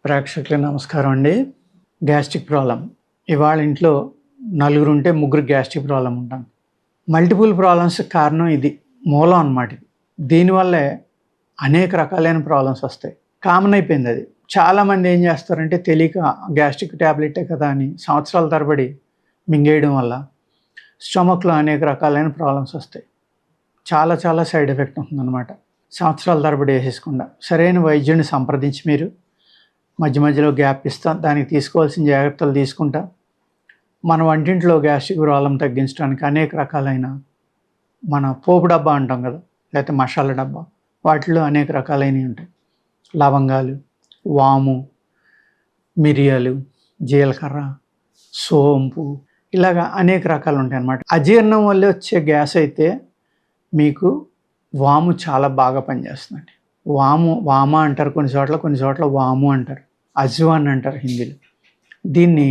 ప్రేక్షకులకు నమస్కారం అండి. గ్యాస్ట్రిక్ ప్రాబ్లం ఇవాళ ఇంట్లో నలుగురు ఉంటే ముగ్గురు గ్యాస్ట్రిక్ ప్రాబ్లం ఉంటాం. మల్టిపుల్ ప్రాబ్లమ్స్ కారణం ఇది మూలం అన్నమాట. దీనివల్లే అనేక రకాలైన ప్రాబ్లమ్స్ వస్తాయి. కామన్ అయిపోయింది అది. చాలామంది ఏం చేస్తారంటే తెలియక గ్యాస్ట్రిక్ ట్యాబ్లెటే కదా అని సంవత్సరాల తరబడి మింగేయడం వల్ల స్టమక్లో అనేక రకాలైన ప్రాబ్లమ్స్ వస్తాయి. చాలా సైడ్ ఎఫెక్ట్ ఉంటుందన్నమాట. సంవత్సరాల తరబడి వేసేసుకుండా సరైన వైద్యుడిని సంప్రదించి మీరు మధ్య మధ్యలో గ్యాప్ ఇస్తాం, దానికి తీసుకోవాల్సిన జాగ్రత్తలు తీసుకుంటా మన వంటింట్లో గ్యాస్ట్రిక్ ప్రాబ్లం తగ్గించడానికి అనేక రకాలైన మన పోపు డబ్బా అంటాం కదా, లేకపోతే మసాలా డబ్బా, వాటిలో అనేక రకాలైనవి ఉంటాయి. లవంగాలు, వాము, మిరియాలు, జీలకర్ర, సోంపు, ఇలాగా అనేక రకాలు ఉంటాయి అన్నమాట. అజీర్ణం వల్ల వచ్చే గ్యాస్ అయితే మీకు వాము చాలా బాగా పనిచేస్తుందండి. వామ అంటారు కొన్ని చోట్ల వాము అంటారు, అజ్వాన్ అంటారు హిందీలో. దీన్ని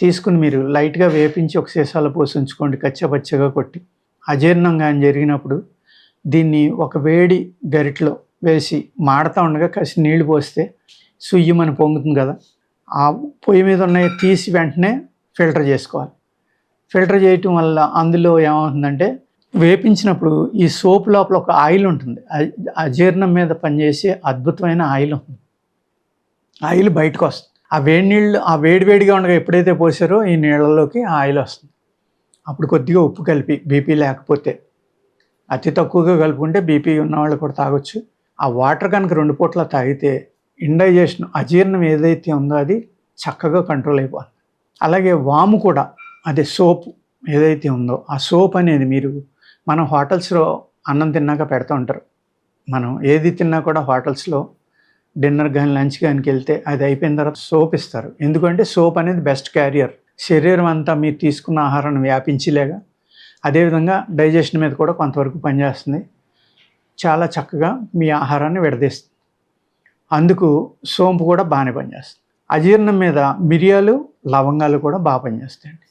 తీసుకుని మీరు లైట్గా వేపించి ఒక సీసాలో పోసి ఉంచుకోండి, కచ్చపచ్చగా కొట్టి. అజీర్ణం కానీ జరిగినప్పుడు దీన్ని ఒక వేడి గరిటలో వేసి మాడుతూ ఉండగా కాసి నీళ్లు పోస్తే సుయ్యమని పొంగుతుంది కదా, ఆ పొయ్యి మీద ఉన్నాయి తీసి వెంటనే ఫిల్టర్ చేసుకోవాలి. ఫిల్టర్ చేయటం వల్ల అందులో ఏమవుతుందంటే వేపించినప్పుడు ఈ సోపు లోపల ఒక ఆయిల్ ఉంటుంది, అజీర్ణం మీద పనిచేసే అద్భుతమైన ఆయిల్ ఉంటుంది. ఆయిల్ బయటకు వస్తుంది. ఆ వేడి నీళ్ళు ఆ వేడివేడిగా ఉండగా ఎప్పుడైతే పోసారో ఈ నీళ్ళలోకి ఆ ఆయిల్ వస్తుంది. అప్పుడు కొద్దిగా ఉప్పు కలిపి, బీపీ లేకపోతే అతి తక్కువగా కలుపుకుంటే బీపీ ఉన్నవాళ్ళు కూడా తాగొచ్చు. ఆ వాటర్ కనుక 2 పూట్ల తాగితే ఇండైజెషన్, అజీర్ణం ఏదైతే ఉందో అది చక్కగా కంట్రోల్ అయిపోతుంది. అలాగే వాము కూడా, అదే సోపు ఏదైతే ఉందో ఆ సోప్ అనేది మీరు మనం హోటల్స్లో అన్నం తిన్నాక పెడుతూ ఉంటారు. మనం ఏది తిన్నా కూడా హోటల్స్లో డిన్నర్ కానీ లంచ్ కానీ వెళ్తే అది అయిపోయిన తర్వాత సోప్ ఇస్తారు. ఎందుకంటే సోప్ అనేది బెస్ట్ క్యారియర్, శరీరం అంతా మీరు తీసుకున్న ఆహారాన్ని వ్యాపించలేగా. అదేవిధంగా డైజెషన్ మీద కూడా కొంతవరకు పనిచేస్తుంది, చాలా చక్కగా మీ ఆహారాన్ని విడదీస్తుంది. అందుకు సోంపు కూడా బాగానే పనిచేస్తుంది. అజీర్ణం మీద మిరియాలు, లవంగాలు కూడా బాగా పనిచేస్తాయండి.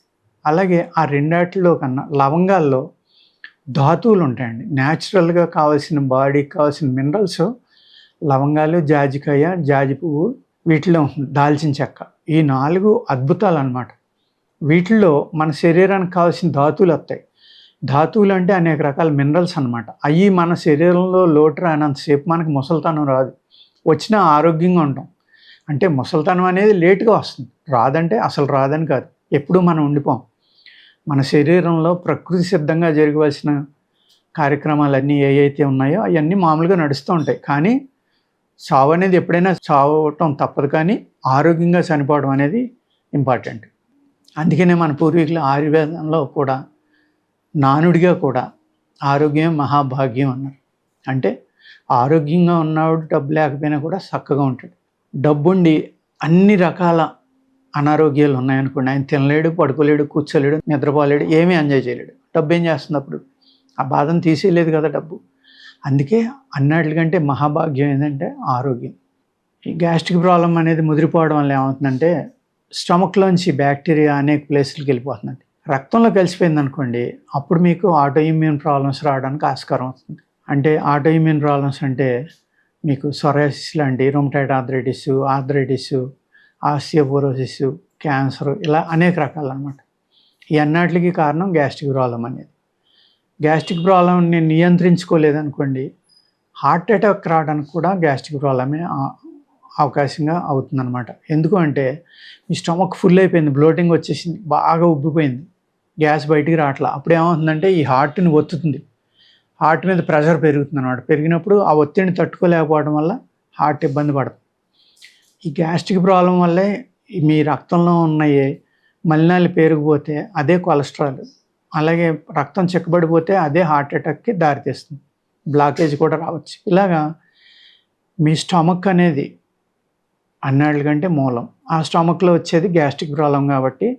అలాగే ఆ రెండాటిలో కన్నా లవంగాల్లో ధాతువులు ఉంటాయండి. న్యాచురల్గా కావాల్సిన బాడీకి కావాల్సిన మినరల్స్ లవంగాలు, జాజికాయ, జాజి పువ్వు, వీటిలో ఉంటుంది. దాల్చిన చెక్క, ఈ 4 అద్భుతాలు అన్నమాట. వీటిల్లో మన శరీరానికి కావాల్సిన ధాతువులు వస్తాయి. ధాతువులు అంటే అనేక రకాల మినరల్స్ అన్నమాట. అవి మన శరీరంలో లోటు రానంతసేపు మనకి ముసలితనం రాదు. వచ్చినా ఆరోగ్యంగా ఉంటాం. అంటే ముసలితనం అనేది లేటుగా వస్తుంది, రాదంటే అసలు రాదని కాదు, ఎప్పుడూ మనం ఉండిపోం. మన శరీరంలో ప్రకృతి సిద్ధంగా జరగవలసిన కార్యక్రమాలన్నీ ఏవైతే ఉన్నాయో అవన్నీ మామూలుగా నడుస్తూ ఉంటాయి. కానీ చావు అనేది ఎప్పుడైనా చావటం తప్పదు, కానీ ఆరోగ్యంగా చనిపోవడం అనేది ఇంపార్టెంట్. అందుకనే మన పూర్వీకులు ఆయుర్వేదంలో కూడా నానుడిగా కూడా ఆరోగ్యం మహాభాగ్యం అన్నారు. అంటే ఆరోగ్యంగా ఉన్నవాడు డబ్బు లేకపోయినా కూడా చక్కగా ఉంటాడు. డబ్బుండి అన్ని రకాల అనారోగ్యాలు ఉన్నాయనుకోండి, ఆయన తినలేడు, పడుకోలేడు, కూర్చోలేడు, నిద్రపోలేడు, ఏమీ ఎంజాయ్ చేయలేడు. డబ్బు ఏం చేస్తుంది అప్పుడు? ఆ బాధను తీసేయలేదు కదా డబ్బు. అందుకే అన్నిటికంటే మహాభాగ్యం ఏంటంటే ఆరోగ్యం. ఈ గ్యాస్ట్రిక్ ప్రాబ్లం అనేది ముదిరిపోవడం వల్ల ఏమవుతుందంటే స్టమక్లోంచి బ్యాక్టీరియా అనేక ప్లేసులకి వెళ్ళిపోతుందండి. రక్తంలో కలిసిపోయింది అనుకోండి, అప్పుడు మీకు ఆటో ఇమ్యూన్ ప్రాబ్లమ్స్ రావడానికి ఆస్కారం అవుతుంది. అంటే ఆటో ఇమ్యూన్ ప్రాబ్లమ్స్ అంటే మీకు సొరాసిస్ లాంటి, రొమటాయిడ్ ఆర్థరైటిస్, ఆస్టియోపోరోసిస్, క్యాన్సర్, ఇలా అనేక రకాలు అన్నమాట. ఈ అన్నిటికి కారణం గ్యాస్ట్రిక్ ప్రాబ్లం అనేది. గ్యాస్ట్రిక్ ప్రాబ్లంని నియంత్రించుకోలేదనుకోండి, హార్ట్ అటాక్ రావడానికి కూడా గ్యాస్ట్రిక్ ప్రాబ్లమే అవకాశంగా అవుతుందన్నమాట. ఎందుకు అంటే మీ స్టమక్ ఫుల్ అయిపోయింది, బ్లోటింగ్ వచ్చేసింది, బాగా ఉబ్బిపోయింది, గ్యాస్ బయటికి రావట్లా. అప్పుడు ఏమవుతుందంటే ఈ హార్ట్ని ఒత్తుతుంది, హార్ట్ మీద ప్రెషర్ పెరుగుతుంది అన్నమాట. పెరిగినప్పుడు ఆ ఒత్తిడిని తట్టుకోలేకపోవడం వల్ల హార్ట్ ఇబ్బంది పడుతుంది. ఈ గ్యాస్ట్రిక్ ప్రాబ్లం వల్లే మీ రక్తంలో ఉన్న మలినాలు పెరిగిపోతే అదే కొలెస్ట్రాల్, అలాగే రక్తం చిక్కబడిపోతే అదే హార్ట్ అటాక్కి దారితీస్తుంది, బ్లాకేజ్ కూడా రావచ్చు. ఇలాగా మీ స్టమక్ అనేది అన్నిటికంటే మూలం. ఆ స్టమక్లో వచ్చేది గ్యాస్ట్రిక్ ప్రాబ్లం. కాబట్టి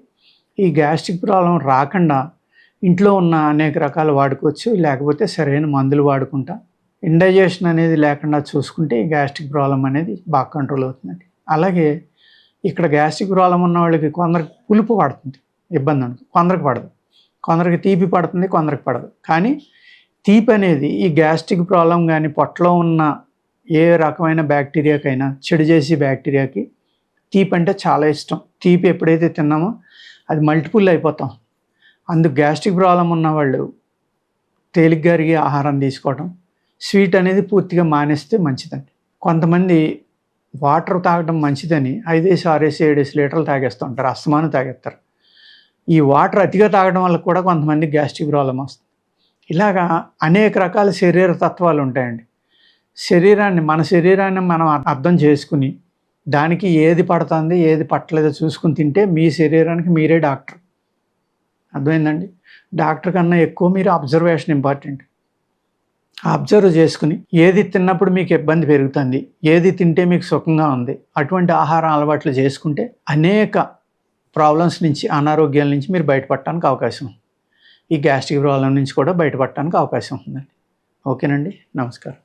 ఈ గ్యాస్ట్రిక్ ప్రాబ్లం రాకుండా ఇంట్లో ఉన్న అనేక రకాలు వాడుకోవచ్చు, లేకపోతే సరైన మందులు వాడుకుంటా ఇండైజెషన్ అనేది లేకుండా చూసుకుంటే ఈ గ్యాస్ట్రిక్ ప్రాబ్లం అనేది బాగా కంట్రోల్ అవుతుందండి. అలాగే ఇక్కడ గ్యాస్ట్రిక్ ప్రాబ్లం ఉన్న వాళ్ళకి కొందరికి పులుపు పడుతుంది, ఇబ్బంది ఉంటుంది, కొందరికి పడదు. కొందరికి తీపి పడుతుంది, కొందరికి పడదు. కానీ తీపి అనేది ఈ గ్యాస్ట్రిక్ ప్రాబ్లం కానీ పొట్టలో ఉన్న ఏ రకమైన బ్యాక్టీరియాకైనా, చెడు చేసే బ్యాక్టీరియాకి తీపి అంటే చాలా ఇష్టం. తీపి ఎప్పుడైతే తిన్నామో అది మల్టిపుల్ అయిపోతాం. అందుకు గ్యాస్ట్రిక్ ప్రాబ్లం ఉన్నవాళ్ళు తేలిగ్గా అరిగే ఆహారం తీసుకోవడం, స్వీట్ అనేది పూర్తిగా మానేస్తే మంచిదండి. కొంతమంది వాటర్ తాగడం మంచిదని 5, 6, 7 లీటర్లు తాగేస్తూ ఉంటారు, అస్తమానం తాగేస్తారు. ఈ వాటర్ అతిగా తాగడం వల్ల కూడా కొంతమంది గ్యాస్ట్రిక్ ప్రాబ్లం వస్తుంది. ఇలాగా అనేక రకాల శరీర తత్వాలు ఉంటాయండి. మన శరీరాన్ని మనం అర్థం చేసుకుని దానికి ఏది పడుతుంది ఏది పట్టలేదో చూసుకుని తింటే మీ శరీరానికి మీరే డాక్టర్. అర్థమైందండి? డాక్టర్ కన్నా ఎక్కువ మీరు అబ్జర్వేషన్ ఇంపార్టెంట్. అబ్జర్వ్ చేసుకుని ఏది తిన్నప్పుడు మీకు ఇబ్బంది పెరుగుతుంది, ఏది తింటే మీకు సుఖంగా ఉంది, అటువంటి ఆహార అలవాట్లు చేసుకుంటే అనేక ప్రాబ్లమ్స్ నుంచి, అనారోగ్యాల నుంచి మీరు బయటపడటానికి అవకాశం ఉంది. ఈ గ్యాస్ట్రిక్ ప్రాబ్లం నుంచి కూడా బయటపడటానికి అవకాశం ఉందండి. ఓకేనండి, నమస్కారం.